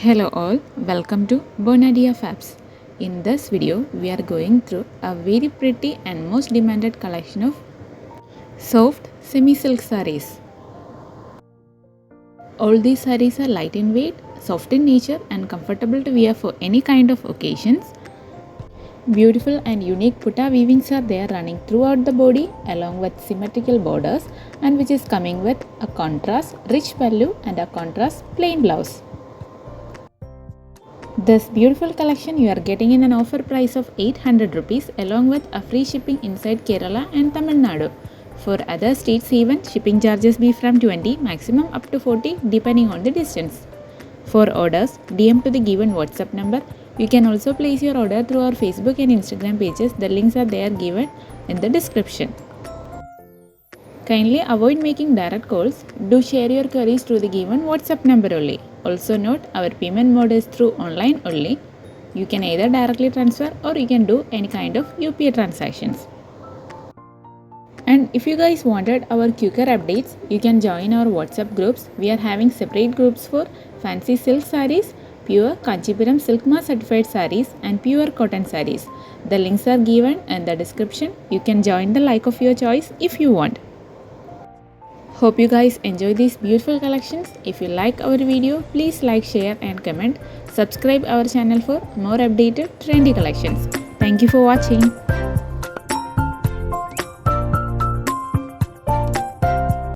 Hello all, welcome to bonadeafabz. In this video, we are going through a very pretty and most demanded collection of soft semi-silk sarees. All these sarees are light in weight, soft in nature and comfortable to wear for any kind of occasions. Beautiful and unique putta weavings are there running throughout the body along with symmetrical borders and which is coming with a contrast rich pallu and a contrast plain blouse. This beautiful collection you are getting in an offer price of 800 rupees along with a free shipping inside Kerala and Tamil Nadu. For other states even, shipping charges be from 20 maximum up to 40 depending on the distance. For orders, DM to the given WhatsApp number. You can also place your order through our Facebook and Instagram pages. The links are there given in the description. Kindly avoid making direct calls. Do share your queries through the given WhatsApp number only. Also note, our payment mode is through online only. You can either directly transfer or you can do any kind of UPI transactions. And if you guys wanted our quicker updates, you can join our WhatsApp groups. We are having separate groups for fancy silk sarees, pure Kanchipuram silk mass certified sarees and pure cotton sarees. The links are given in the description. You can join the like of your choice if you want. Hope you guys enjoy these beautiful collections. If you like our video, please like, share and comment. Subscribe our channel for more updated trendy collections. Thank you for watching.